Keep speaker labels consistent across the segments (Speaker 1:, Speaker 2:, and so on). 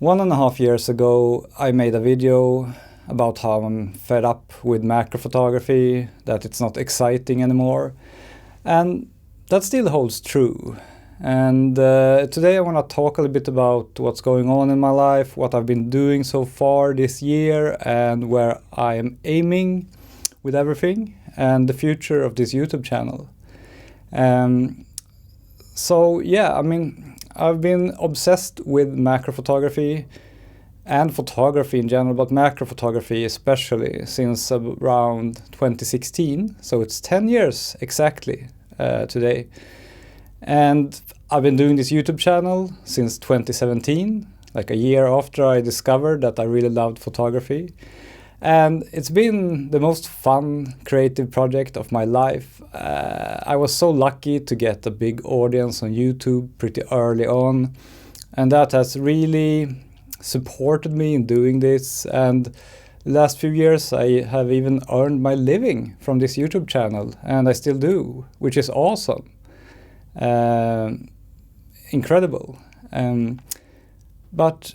Speaker 1: 1.5 years ago, I made a video about how I'm fed up with macro photography, that it's not exciting anymore. And that still holds true. And today I want to talk a little bit about what's going on in my life, what I've been doing so far this year, and where I am aiming with everything, and the future of this YouTube channel. So yeah, I mean, I've been obsessed with macro photography and photography in general, but macro photography especially, since around 2016. So it's 10 years exactly today. And I've been doing this YouTube channel since 2017, like a year after I discovered that I really loved photography. And it's been the most fun, creative project of my life. I was so lucky to get a big audience on YouTube pretty early on. And that has really supported me in doing this. And the last few years, I have even earned my living from this YouTube channel. And I still do, which is awesome. Incredible. But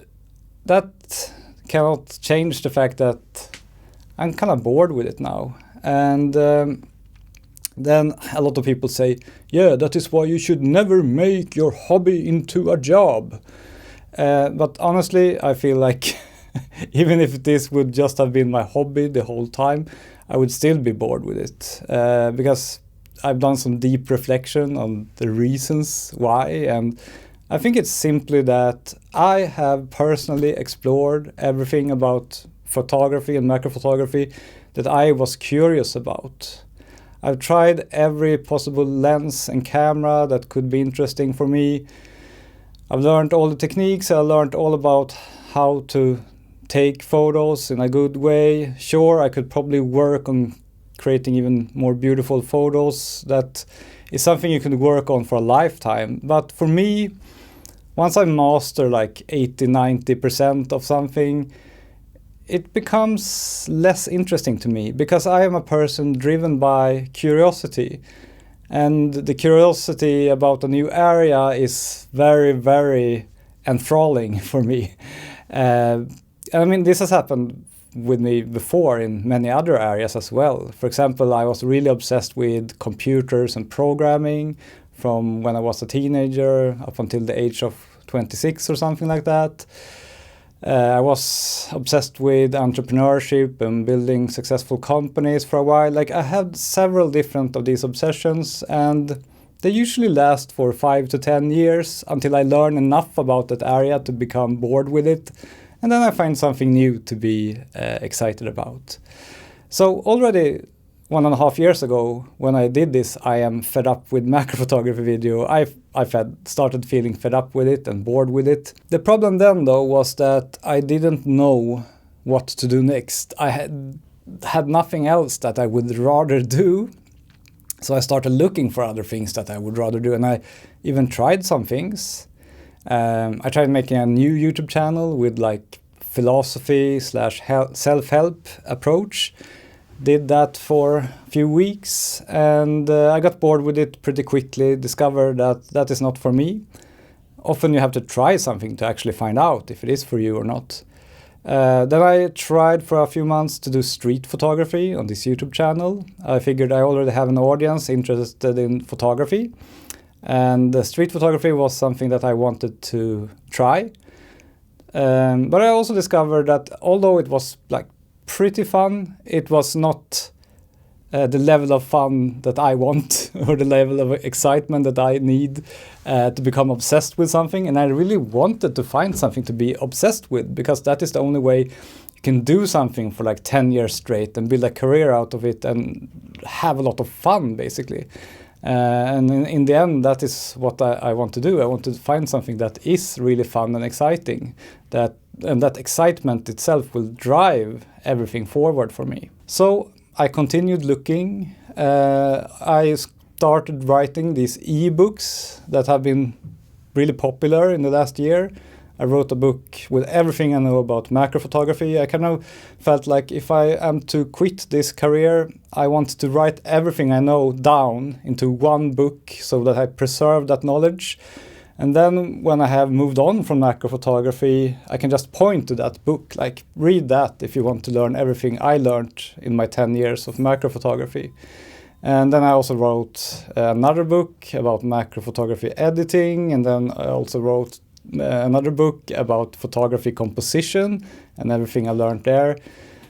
Speaker 1: that cannot change the fact that I'm kind of bored with it now. And then a lot of people say, yeah, that is why you should never make your hobby into a job. But honestly, I feel like even if this would just have been my hobby the whole time, I would still be bored with it. Because I've done some deep reflection on the reasons why. And I think it's simply that I have personally explored everything about photography and macro photography that I was curious about. I've tried every possible lens and camera that could be interesting for me. I've learned all the techniques. I learned all about how to take photos in a good way. Sure, I could probably work on creating even more beautiful photos. That is something you can work on for a lifetime. But for me, once I master like 80-90% of something, it becomes less interesting to me, because I am a person driven by curiosity. And the curiosity about a new area is very, very enthralling for me. I mean, this has happened with me before in many other areas as well. For example, I was really obsessed with computers and programming from when I was a teenager up until the age of 26 or something like that. I was obsessed with entrepreneurship and building successful companies for a while. Like, I had several different of these obsessions, and they usually last for 5 to 10 years until I learn enough about that area to become bored with it. And then I find something new to be excited about. So already 1.5 years ago, when I did this I am fed up with macro photography video, I started feeling fed up with it and bored with it. The problem then, though, was that I didn't know what to do next. I had nothing else that I would rather do. So I started looking for other things that I would rather do, and I even tried some things. I tried making a new YouTube channel with like philosophy / self-help approach. Did that for a few weeks, and I got bored with it pretty quickly, discovered that that is not for me. Often you have to try something to actually find out if it is for you or not. Then I tried for a few months to do street photography on this YouTube channel. I figured I already have an audience interested in photography, and street photography was something that I wanted to try. But I also discovered that although it was like pretty fun, it was not the level of fun that I want or the level of excitement that I need to become obsessed with something. And I really wanted to find something to be obsessed with, because that is the only way you can do something for like 10 years straight and build a career out of it and have a lot of fun, basically. And in the end, that is what I want to do. I want to find something that is really fun and exciting, and that excitement itself will drive everything forward for me. So I continued looking. I started writing these ebooks that have been really popular in the last year. I wrote a book with everything I know about macro photography. I kind of felt like if I am to quit this career, I want to write everything I know down into one book so that I preserve that knowledge. And then when I have moved on from macro photography, I can just point to that book, like read that if you want to learn everything I learned in my 10 years of macro photography. And then I also wrote another book about macro photography editing, and then I also wrote another book about photography composition and everything I learned there,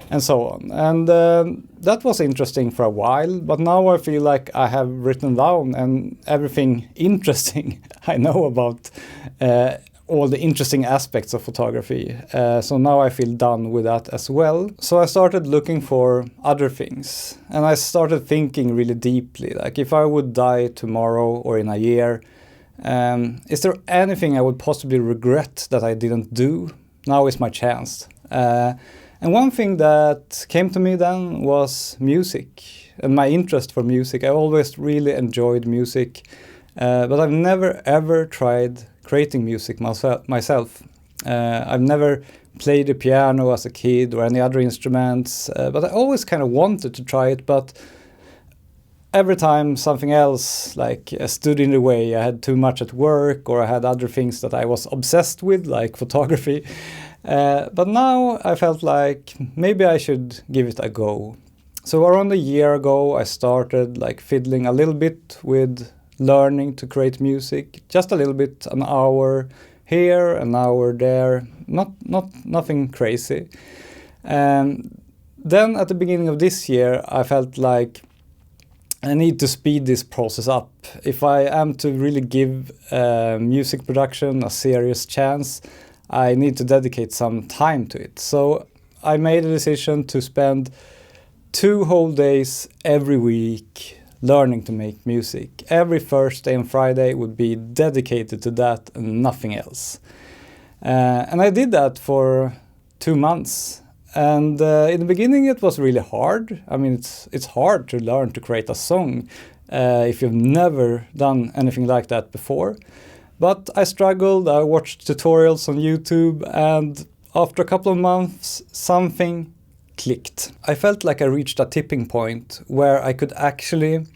Speaker 1: and so on. And that was interesting for a while, but now I feel like I have written down and everything interesting I know about all the interesting aspects of photography. So now I feel done with that as well. So I started looking for other things, and I started thinking really deeply, like if I would die tomorrow or in a year, is there anything I would possibly regret that I didn't do? Now is my chance. And one thing that came to me then was music and my interest for music. I always really enjoyed music, but I've never ever tried creating music myself. I've never played the piano as a kid or any other instruments, but I always kind of wanted to try it, but every time something else stood in the way, I had too much at work or I had other things that I was obsessed with, like photography. But now I felt like maybe I should give it a go. So around a year ago, I started fiddling a little bit with learning to create music, just a little bit, an hour here, an hour there, nothing crazy. And then at the beginning of this year, I felt like I need to speed this process up. If I am to really give music production a serious chance, I need to dedicate some time to it. So I made a decision to spend 2 whole days every week learning to make music. Every Thursday and Friday would be dedicated to that and nothing else. And I did that for 2 months. And in the beginning it was really hard. I mean, it's hard to learn to create a song if you've never done anything like that before. But I struggled, I watched tutorials on YouTube, and after a couple of months, something clicked. I felt like I reached a tipping point where I could actually,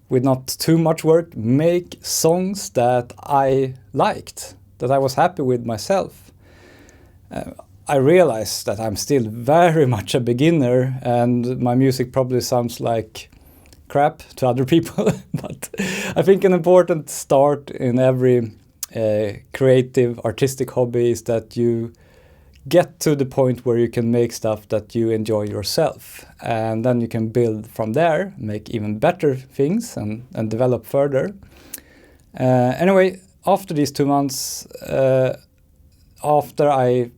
Speaker 1: with not too much work, make songs that I liked, that I was happy with myself. I realized that I'm still very much a beginner and my music probably sounds like crap to other people, but I think an important start in every creative, artistic hobby is that you get to the point where you can make stuff that you enjoy yourself, and then you can build from there, make even better things and develop further. Anyway, after these 2 months, after I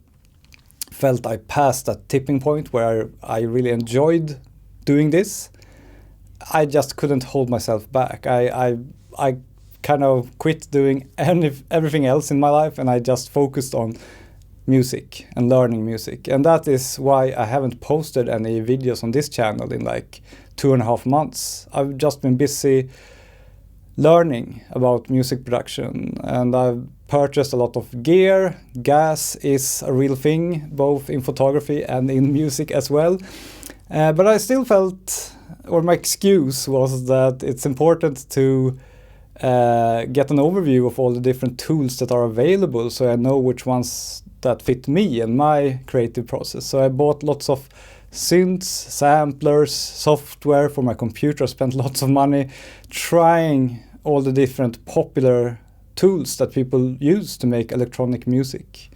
Speaker 1: felt I passed that tipping point where I really enjoyed doing this, I just couldn't hold myself back. I kind of quit doing everything else in my life, and I just focused on music and learning music. And that is why I haven't posted any videos on this channel in 2.5 months. I've just been busy learning about music production, and I've purchased a lot of gear. Gas is a real thing, both in photography and in music as well. But I still felt, or my excuse was that it's important to get an overview of all the different tools that are available so I know which ones that fit me and my creative process. So I bought lots of synths, samplers, software for my computer. I spent lots of money trying all the different popular tools that people use to make electronic music.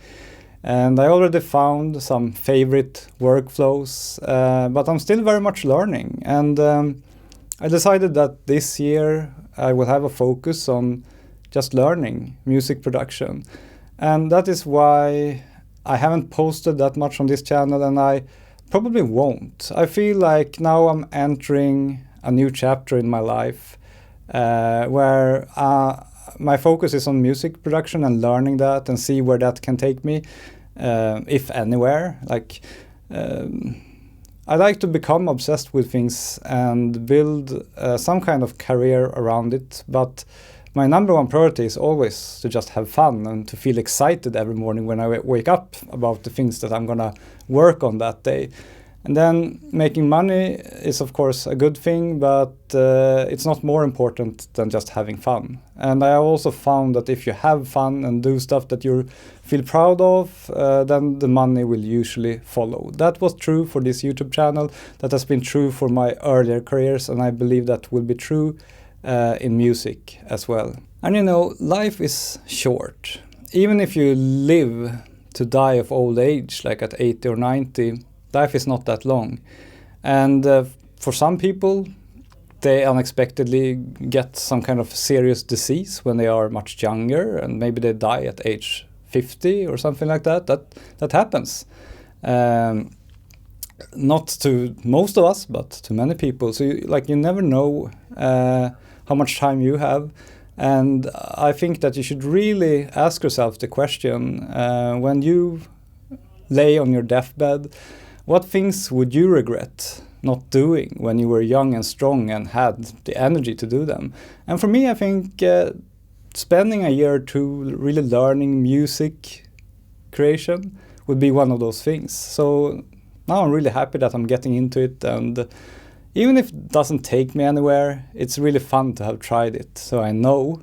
Speaker 1: And I already found some favorite workflows, but I'm still very much learning. And I decided that this year I will have a focus on just learning music production. And that is why I haven't posted that much on this channel, and I probably won't. I feel like now I'm entering a new chapter in my life where my focus is on music production and learning that and see where that can take me, if anywhere. I like to become obsessed with things and build some kind of career around it, but my number one priority is always to just have fun and to feel excited every morning when I wake up about the things that I'm gonna work on that day. And then making money is of course a good thing, but it's not more important than just having fun. And I also found that if you have fun and do stuff that you feel proud of, then the money will usually follow. That was true for this YouTube channel. That has been true for my earlier careers, and I believe that will be true in music as well. And you know, life is short. Even if you live to die of old age, like at 80 or 90, life is not that long. And for some people, they unexpectedly get some kind of serious disease when they are much younger, and maybe they die at age 50 or something like that. That happens. Not to most of us, but to many people. So you never know how much time you have. And I think that you should really ask yourself the question, when you lay on your deathbed, what things would you regret not doing when you were young and strong and had the energy to do them? And for me, I think spending a year or two really learning music creation would be one of those things. So now I'm really happy that I'm getting into it, and even if it doesn't take me anywhere, it's really fun to have tried it. So I know.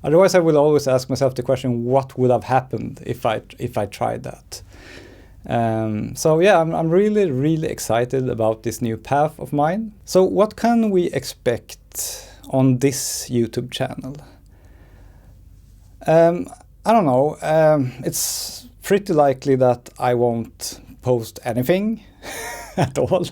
Speaker 1: Otherwise, I will always ask myself the question, what would have happened if I tried that? So yeah, I'm really, really excited about this new path of mine. So what can we expect on this YouTube channel? I don't know. It's pretty likely that I won't post anything at all,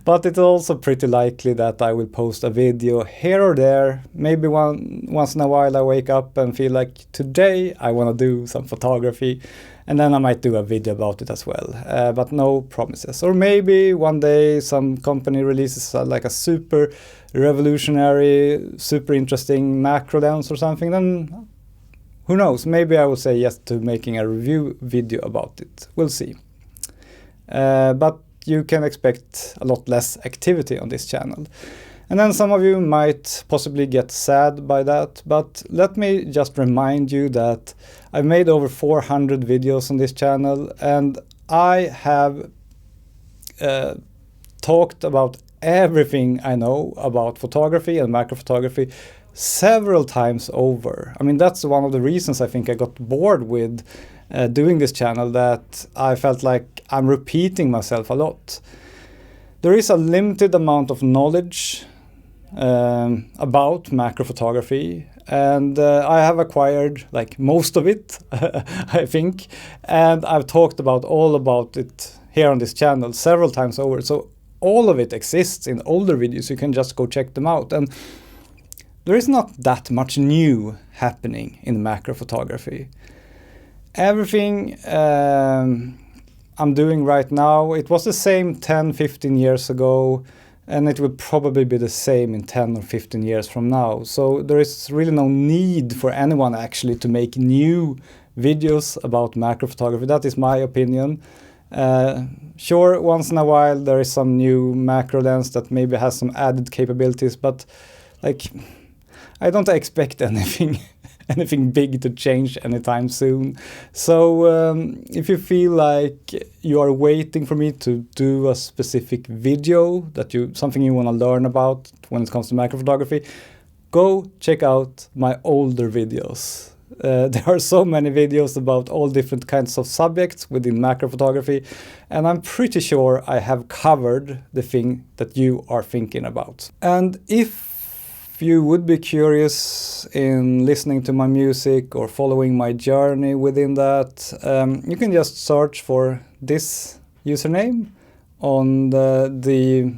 Speaker 1: but it's also pretty likely that I will post a video here or there. Maybe once in a while I wake up and feel like today I want to do some photography, and then I might do a video about it as well, but no promises. Or maybe one day some company releases like a super revolutionary, super interesting macro lens or something, then who knows, maybe I will say yes to making a review video about it. We'll see. But you can expect a lot less activity on this channel. And then some of you might possibly get sad by that, but let me just remind you that I've made over 400 videos on this channel, and I have talked about everything I know about photography and macro photography several times over. I mean, that's one of the reasons I think I got bored with doing this channel, that I felt like I'm repeating myself a lot. There is a limited amount of knowledge about macro photography, and I have acquired like most of it, I think, and I've talked about all about it here on this channel several times over. So all of it exists in older videos. You can just go check them out, and there is not that much new happening in macro photography. Everything I'm doing right now, it was the same 10-15 years ago, and it will probably be the same in 10 or 15 years from now. So there is really no need for anyone actually to make new videos about macro photography. That is my opinion. Sure, once in a while there is some new macro lens that maybe has some added capabilities, but like, I don't expect anything big to change anytime soon. So if you feel like you are waiting for me to do a specific video, something you want to learn about when it comes to macro photography, go check out my older videos. There are so many videos about all different kinds of subjects within macro photography, and I'm pretty sure I have covered the thing that you are thinking about. And if you would be curious in listening to my music or following my journey within that, you can just search for this username on the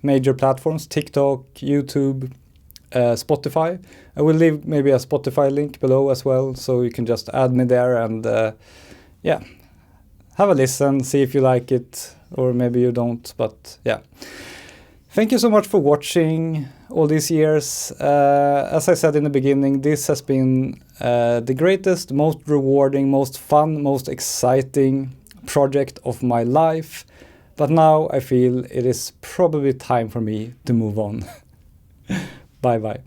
Speaker 1: major platforms: TikTok, YouTube, Spotify. I will leave maybe a Spotify link below as well, so you can just add me there and yeah, have a listen, see if you like it, or maybe you don't, but yeah. Thank you so much for watching all these years. As I said in the beginning, this has been the greatest, most rewarding, most fun, most exciting project of my life. But now I feel it is probably time for me to move on. Bye bye.